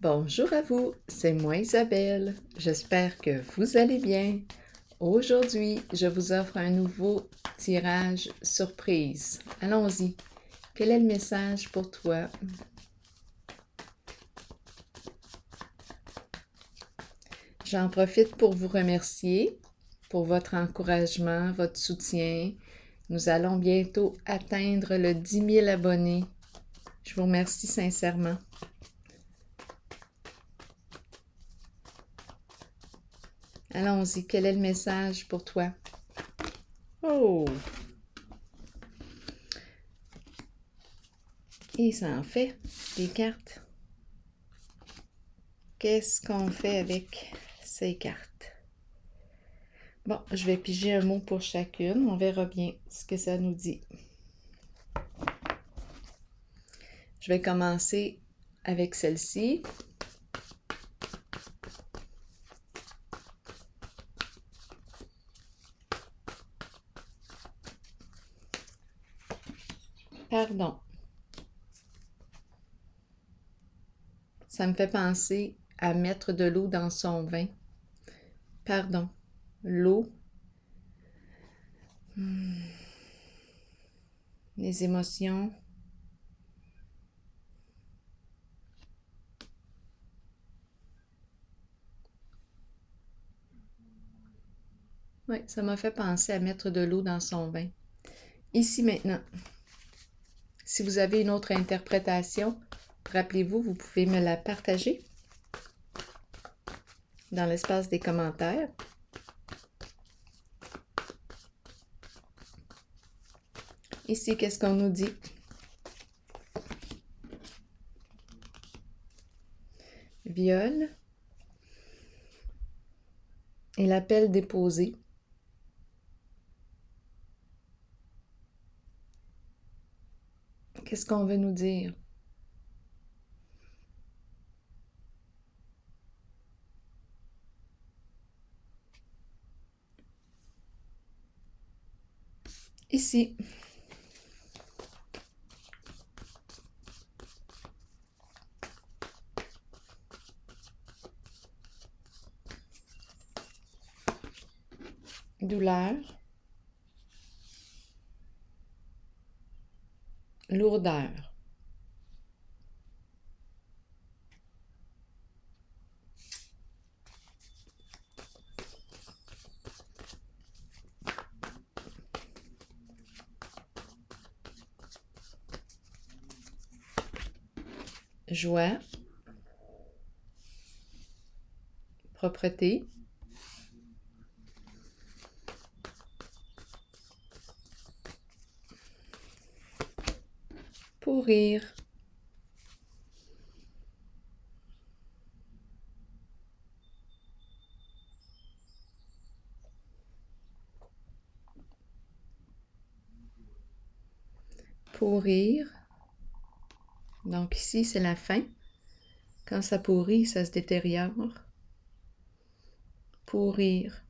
Bonjour à vous, c'est moi Isabelle. J'espère que vous allez bien. Aujourd'hui, je vous offre un nouveau tirage surprise. Allons-y. Quel est le message pour toi? J'en profite pour vous remercier pour votre encouragement, votre soutien. Nous allons bientôt atteindre le 10 000 abonnés. Je vous remercie sincèrement. Allons-y, quel est le message pour toi? Oh! Et ça en fait des cartes. Qu'est-ce qu'on fait avec ces cartes? Bon, je vais piger un mot pour chacune. On verra bien ce que ça nous dit. Je vais commencer avec celle-ci. Pardon. Ça me fait penser à mettre de l'eau dans son vin. Pardon. L'eau. Les émotions. Oui, ça m'a fait penser à mettre de l'eau dans son vin. Ici maintenant. Si vous avez une autre interprétation, rappelez-vous, vous pouvez me la partager dans l'espace des commentaires. Ici, qu'est-ce qu'on nous dit? Viol. Et l'appel déposé. Qu'est-ce qu'on veut nous dire? Ici. Douleur. Lourdeur. Joie. Propreté. Pourrir. Pourrir. Donc ici, c'est la fin. Quand ça pourrit, ça se détériore. Pourrir.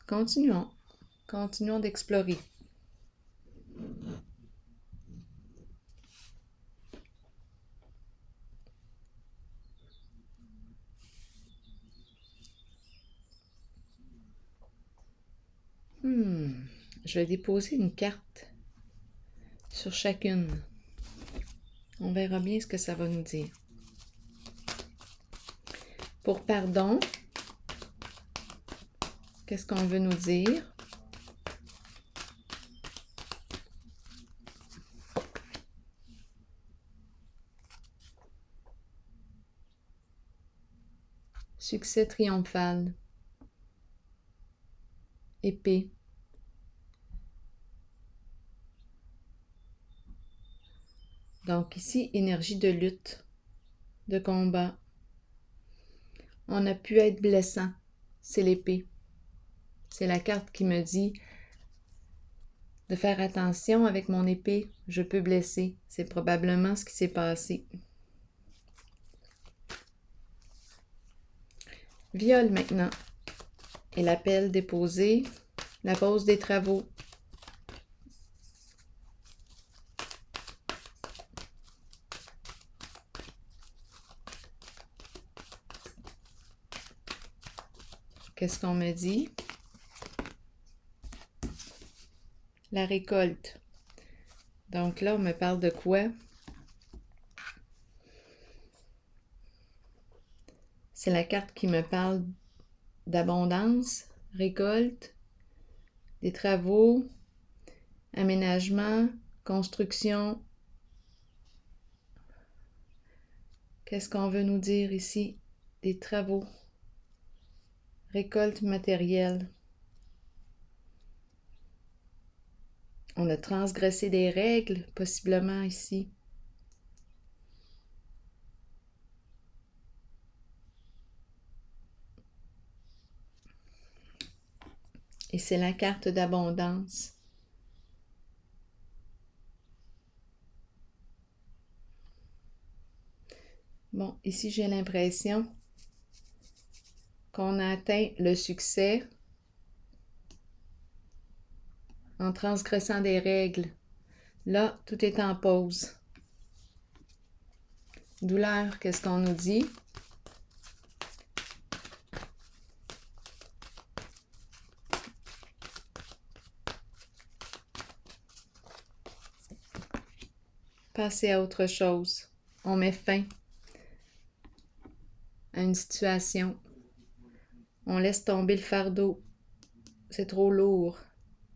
Continuons. Continuons d'explorer. Je vais déposer une carte sur chacune. On verra bien ce que ça va nous dire. Pour pardon, qu'est-ce qu'on veut nous dire? Succès triomphal. Épée. Donc ici, énergie de lutte, de combat. On a pu être blessant. C'est l'épée. C'est la carte qui me dit de faire attention avec mon épée. Je peux blesser. C'est probablement ce qui s'est passé. Viol maintenant. Et l'appel déposé. La pause des travaux. qu'est-ce qu'on me dit? La récolte. Donc là, on me parle de quoi? C'est la carte qui me parle d'abondance, récolte, des travaux, aménagement, construction. Qu'est-ce qu'on veut nous dire ici? Des travaux, récolte matérielle. On a transgressé des règles, possiblement ici. Et c'est la carte d'abondance. Bon, ici j'ai l'impression qu'on a atteint le succès en transgressant des règles. Là, tout est en pause. Douleur, qu'est-ce qu'on nous dit? Passer à autre chose. On met fin à une situation. On laisse tomber le fardeau. C'est trop lourd.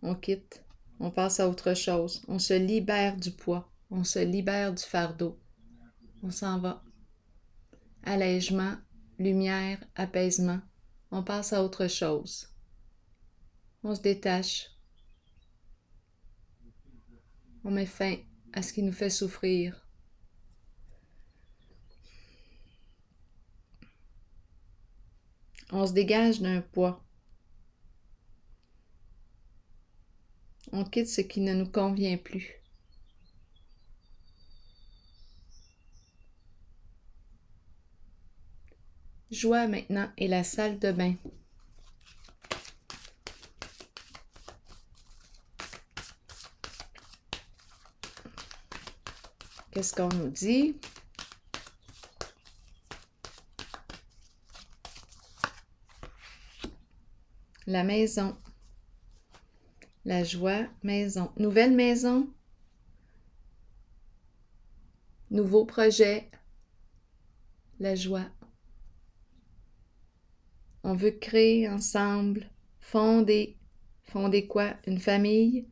On quitte. On passe à autre chose. On se libère du poids. On se libère du fardeau. On s'en va. Allègement, lumière, apaisement. On passe à autre chose. On se détache. On met fin à ce qui nous fait souffrir. On se dégage d'un poids. On quitte ce qui ne nous convient plus. Joie maintenant est la salle de bain. Qu'est-ce qu'on nous dit? La maison. La joie, maison. Nouvelle maison. Nouveau projet. La joie. On veut créer ensemble, fonder. Fonder quoi? Une famille?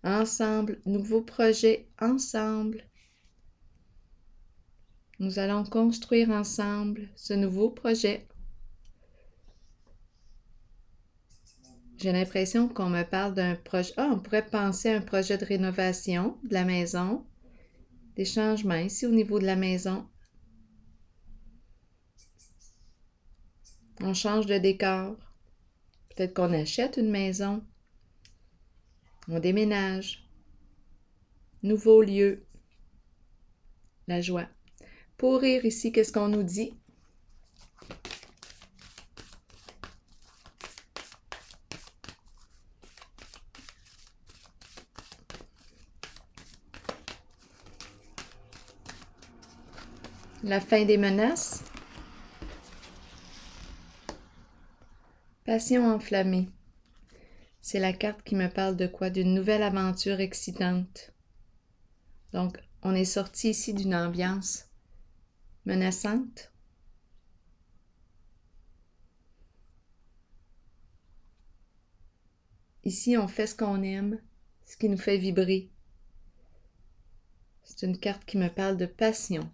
Ensemble. Nouveau projet, ensemble. Nous allons construire ensemble ce nouveau projet. J'ai l'impression qu'on me parle d'un projet. Ah, on pourrait penser à un projet de rénovation de la maison. Des changements ici au niveau de la maison. On change de décor. Peut-être qu'on achète une maison. On déménage. Nouveau lieu. La joie. Pour rire ici, qu'est-ce qu'on nous dit? La fin des menaces. Passion enflammée. C'est la carte qui me parle de quoi? D'une nouvelle aventure excitante. Donc, on est sorti ici d'une ambiance menaçante. Ici, on fait ce qu'on aime, ce qui nous fait vibrer. C'est une carte qui me parle de passion.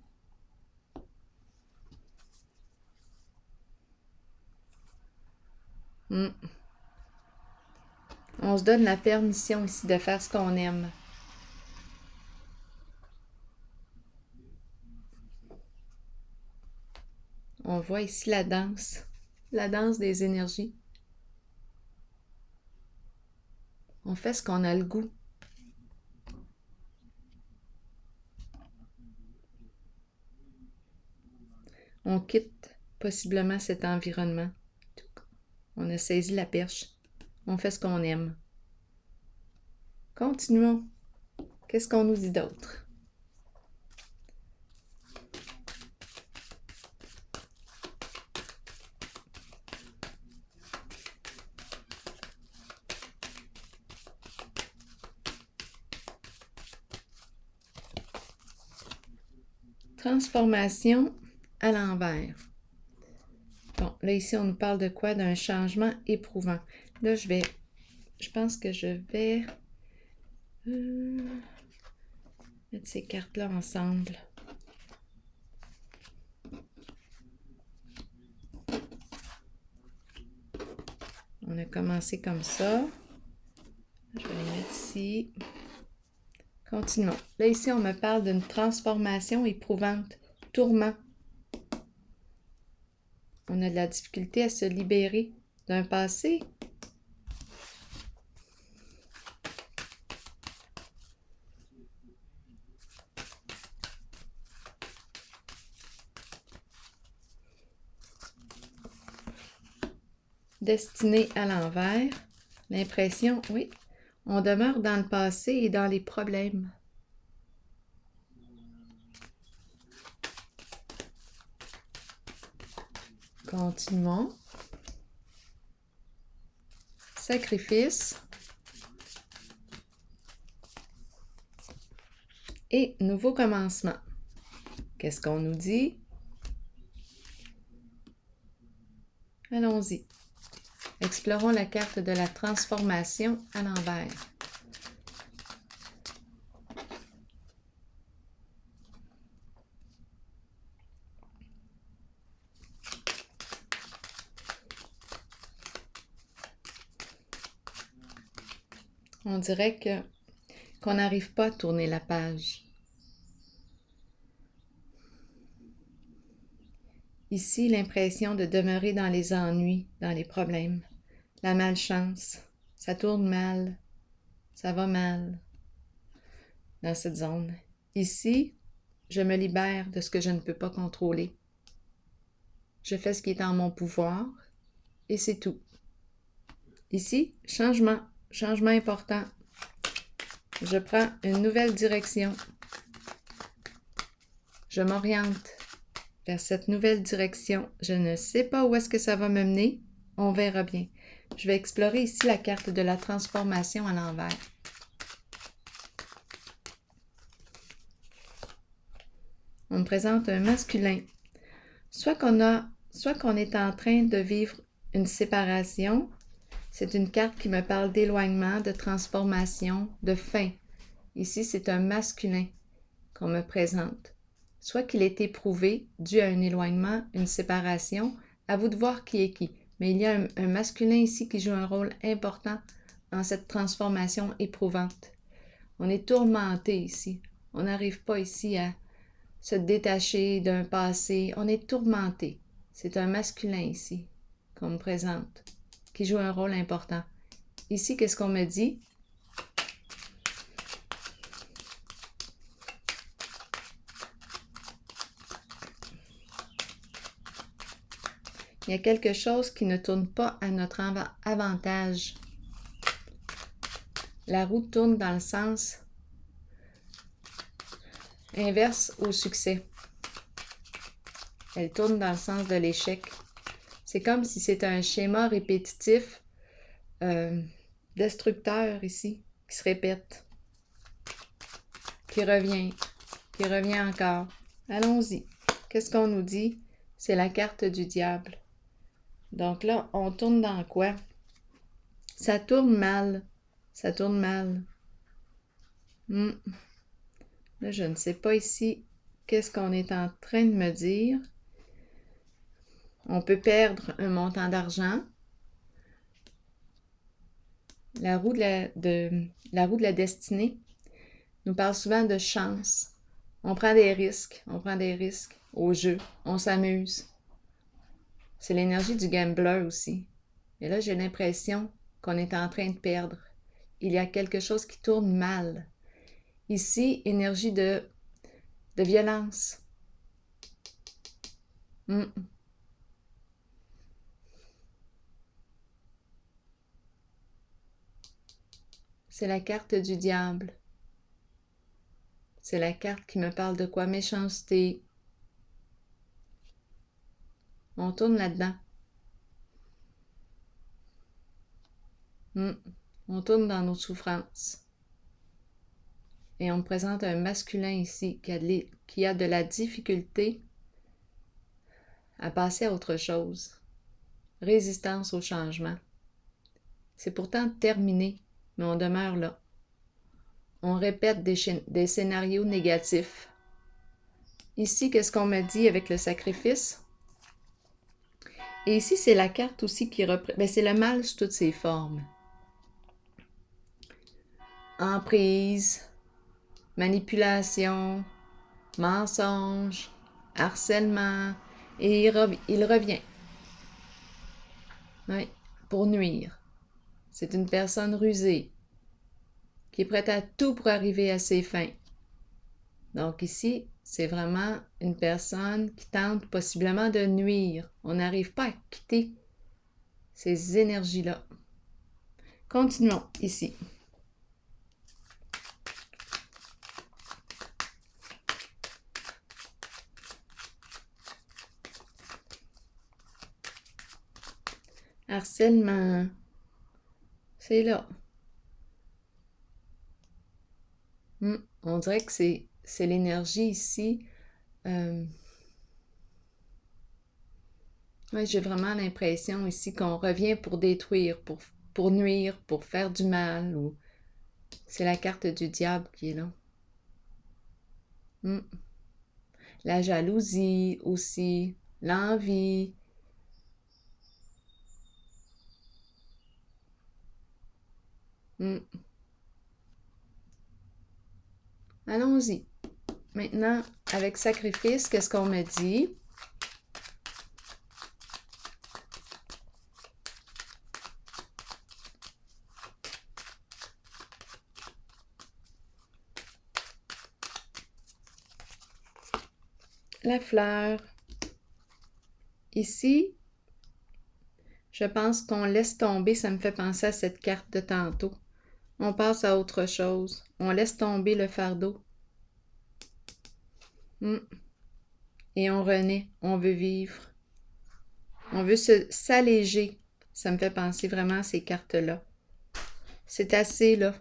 On se donne la permission ici de faire ce qu'on aime. On voit ici la danse des énergies. On fait ce qu'on a le goût. On quitte possiblement cet environnement. On a saisi la perche. On fait ce qu'on aime. Continuons. Qu'est-ce qu'on nous dit d'autre? Transformation à l'envers. Bon, là, ici, on nous parle de quoi? D'un changement éprouvant. Là, je pense que je vais mettre ces cartes-là ensemble. On a commencé comme ça. Je vais les mettre ici. Continuons. Là, ici, on me parle d'une transformation éprouvante. Tourment. On a de la difficulté à se libérer d'un passé. Destinée à l'envers. L'impression, oui, on demeure dans le passé et dans les problèmes. Continuons. Sacrifice. Et nouveau commencement. Qu'est-ce qu'on nous dit? Allons-y. Explorons la carte de la transformation à l'envers. On dirait qu'on n'arrive pas à tourner la page. Ici, l'impression de demeurer dans les ennuis, dans les problèmes. La malchance. Ça tourne mal. Ça va mal dans cette zone. Ici, je me libère de ce que je ne peux pas contrôler. Je fais ce qui est en mon pouvoir et c'est tout. Ici, changement. Changement important. Je prends une nouvelle direction. Je m'oriente vers cette nouvelle direction. Je ne sais pas où est-ce que ça va me mener. On verra bien. Je vais explorer ici la carte de la transformation à l'envers. On me présente un masculin. Soit qu'on est en train de vivre une séparation. C'est une carte qui me parle d'éloignement, de transformation, de fin. Ici, c'est un masculin qu'on me présente. Soit qu'il est éprouvé, dû à un éloignement, une séparation, à vous de voir qui est qui. Mais il y a un masculin ici qui joue un rôle important dans cette transformation éprouvante. On est tourmenté ici. On n'arrive pas ici à se détacher d'un passé. On est tourmenté. C'est un masculin ici qu'on me présente, qui joue un rôle important. Ici, qu'est-ce qu'on me dit? Il y a quelque chose qui ne tourne pas à notre avantage. La roue tourne dans le sens inverse au succès. Elle tourne dans le sens de l'échec. C'est comme si c'était un schéma répétitif, destructeur ici, qui se répète, qui revient encore. Allons-y. Qu'est-ce qu'on nous dit? C'est la carte du diable. Donc là, on tourne dans quoi? Ça tourne mal. Ça tourne mal. Là, je ne sais pas ici qu'est-ce qu'on est en train de me dire. On peut perdre un montant d'argent. La roue de la destinée nous parle souvent de chance. On prend des risques au jeu. On s'amuse. C'est l'énergie du gambler aussi. Et là, j'ai l'impression qu'on est en train de perdre. Il y a quelque chose qui tourne mal. Ici, énergie de violence. C'est la carte du diable. C'est la carte qui me parle de quoi? Méchanceté. On tourne là-dedans. On tourne dans nos souffrances. Et on me présente un masculin ici qui a de la difficulté à passer à autre chose. Résistance au changement. C'est pourtant terminé, mais on demeure là. On répète des scénarios négatifs. Ici, qu'est-ce qu'on me dit avec le sacrifice? Et ici, c'est la carte aussi qui représente... c'est le mal sous toutes ses formes. Emprise, manipulation, mensonge, harcèlement, et il revient. Oui, pour nuire. C'est une personne rusée, qui est prête à tout pour arriver à ses fins. Donc ici, c'est vraiment une personne qui tente possiblement de nuire. On n'arrive pas à quitter ces énergies-là. Continuons ici. Harcèlement. C'est là. On dirait que c'est l'énergie ici. Oui, j'ai vraiment l'impression ici qu'on revient pour détruire, pour nuire, pour faire du mal. Ou c'est la carte du diable qui est là. La jalousie aussi, l'envie. Allons-y. Maintenant, avec sacrifice, qu'est-ce qu'on me dit? La fleur. Ici, je pense qu'on laisse tomber, ça me fait penser à cette carte de tantôt. On passe à autre chose. On laisse tomber le fardeau. Et on renaît. On veut vivre. On veut s'alléger. Ça me fait penser vraiment à ces cartes-là. C'est assez, là.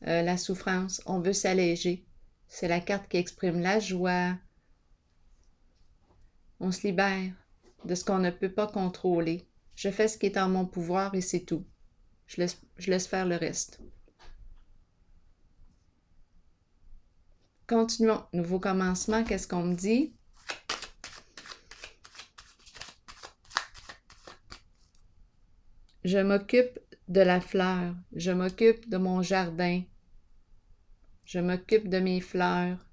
La souffrance. On veut s'alléger. C'est la carte qui exprime la joie. On se libère de ce qu'on ne peut pas contrôler. Je fais ce qui est en mon pouvoir et c'est tout. Je laisse faire le reste. Continuons. Nouveau commencement, qu'est-ce qu'on me dit? Je m'occupe de la fleur. Je m'occupe de mon jardin. Je m'occupe de mes fleurs.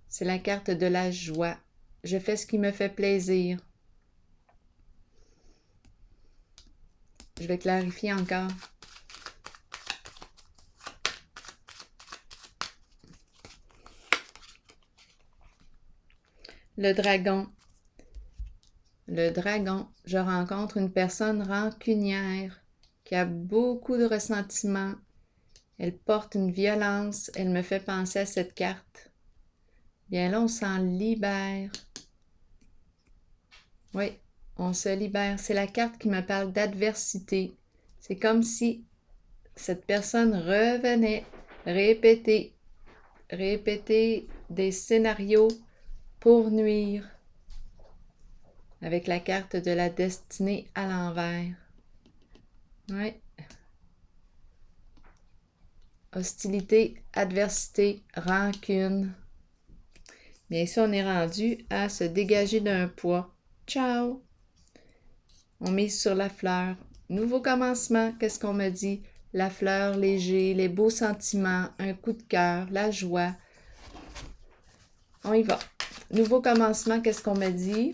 C'est la carte de la joie. Je fais ce qui me fait plaisir. Je vais clarifier encore. Le dragon. Le dragon. Je rencontre une personne rancunière qui a beaucoup de ressentiment. Elle porte une violence. Elle me fait penser à cette carte. Bien là, on s'en libère. Oui, on se libère. C'est la carte qui me parle d'adversité. C'est comme si cette personne revenait répéter des scénarios pour nuire avec la carte de la destinée à l'envers. Oui. Hostilité, adversité, rancune. Bien ici, on est rendu à se dégager d'un poids. Ciao! On mise sur la fleur. Nouveau commencement, qu'est-ce qu'on me dit? La fleur léger, les beaux sentiments, un coup de cœur, la joie. On y va. Nouveau commencement, qu'est-ce qu'on me dit?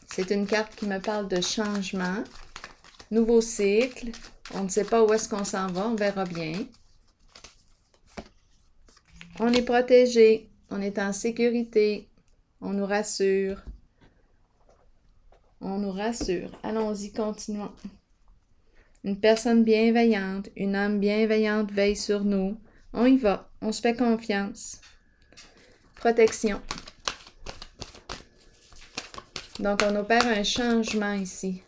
C'est une carte qui me parle de changement. Nouveau cycle. On ne sait pas où est-ce qu'on s'en va, on verra bien. On est protégé, on est en sécurité, on nous rassure. On nous rassure. Allons-y, continuons. Une personne bienveillante, une âme bienveillante veille sur nous. On y va, on se fait confiance. Protection. Donc, on opère un changement ici.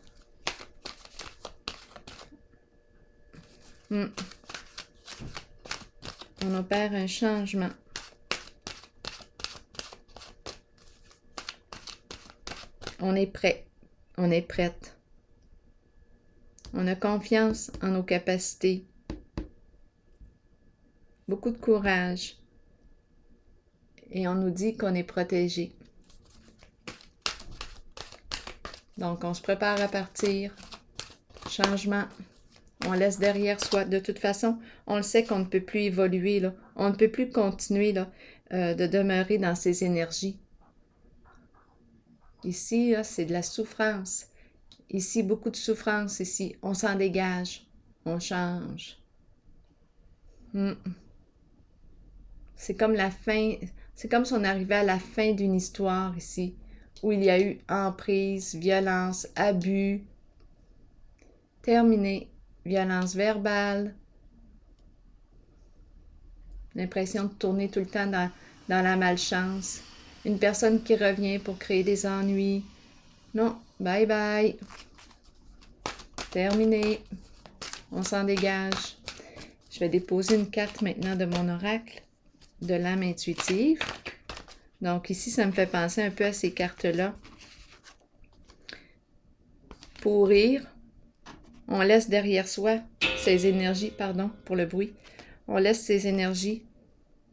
On opère un changement. On est prêt. On est prête. On a confiance en nos capacités. Beaucoup de courage. Et on nous dit qu'on est protégé. Donc, on se prépare à partir. Changement. On laisse derrière soi. De toute façon, on le sait qu'on ne peut plus évoluer, là. On ne peut plus continuer là, de demeurer dans ces énergies. Ici, c'est de la souffrance. Ici, beaucoup de souffrance. Ici, on s'en dégage. On change. C'est comme la fin. C'est comme si on arrivait à la fin d'une histoire ici, où il y a eu emprise, violence, abus. Terminé. Violence verbale. L'impression de tourner tout le temps dans la malchance. Une personne qui revient pour créer des ennuis. Non, bye bye. Terminé. On s'en dégage. Je vais déposer une carte maintenant de mon oracle de l'âme intuitive. Donc ici, ça me fait penser un peu à ces cartes-là. Pourrir. On laisse derrière soi ces énergies, pardon pour le bruit. On laisse ces énergies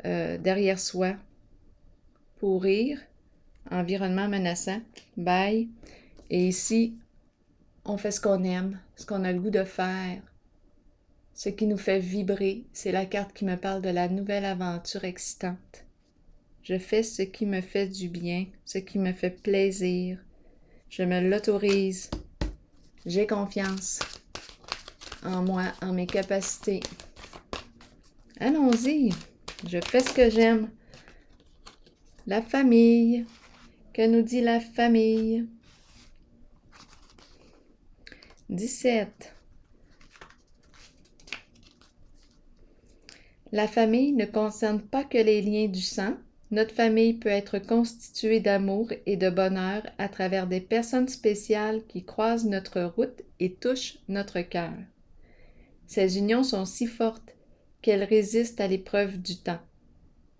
derrière soi. Pourrir. Environnement menaçant. Bye. Et ici, on fait ce qu'on aime, ce qu'on a le goût de faire. Ce qui nous fait vibrer, c'est la carte qui me parle de la nouvelle aventure excitante. Je fais ce qui me fait du bien, ce qui me fait plaisir. Je me l'autorise. J'ai confiance en moi, en mes capacités. Allons-y. Je fais ce que j'aime. La famille. Que nous dit la famille? 17. La famille ne concerne pas que les liens du sang. Notre famille peut être constituée d'amour et de bonheur à travers des personnes spéciales qui croisent notre route et touchent notre cœur. Ces unions sont si fortes qu'elles résistent à l'épreuve du temps.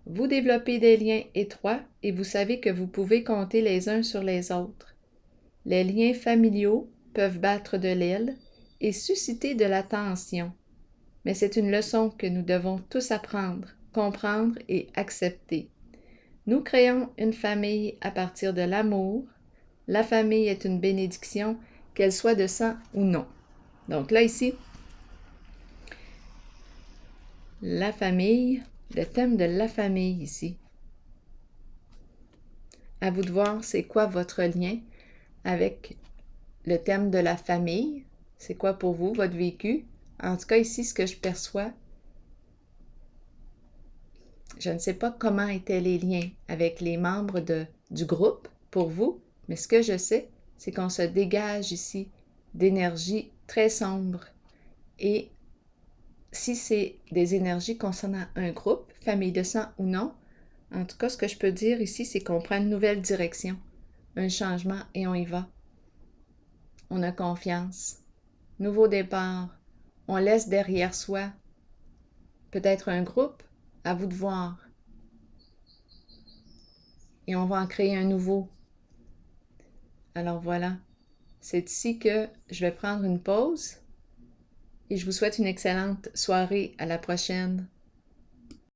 Vous développez des liens étroits et vous savez que vous pouvez compter les uns sur les autres. Les liens familiaux peuvent battre de l'aile et susciter de la tension. Mais c'est une leçon que nous devons tous apprendre, comprendre et accepter. Nous créons une famille à partir de l'amour. La famille est une bénédiction, qu'elle soit de sang ou non. Donc là, ici, la famille, le thème de la famille ici. À vous de voir c'est quoi votre lien avec le thème de la famille. C'est quoi pour vous, votre vécu? En tout cas, ici, ce que je perçois, je ne sais pas comment étaient les liens avec les membres du groupe pour vous, mais ce que je sais, c'est qu'on se dégage ici d'énergie très sombre. Et si c'est des énergies concernant un groupe, famille de sang ou non, en tout cas, ce que je peux dire ici, c'est qu'on prend une nouvelle direction, un changement et on y va. On a confiance. Nouveau départ. On laisse derrière soi peut-être un groupe, à vous de voir. Et on va en créer un nouveau. Alors voilà, c'est ici que je vais prendre une pause et je vous souhaite une excellente soirée. À la prochaine.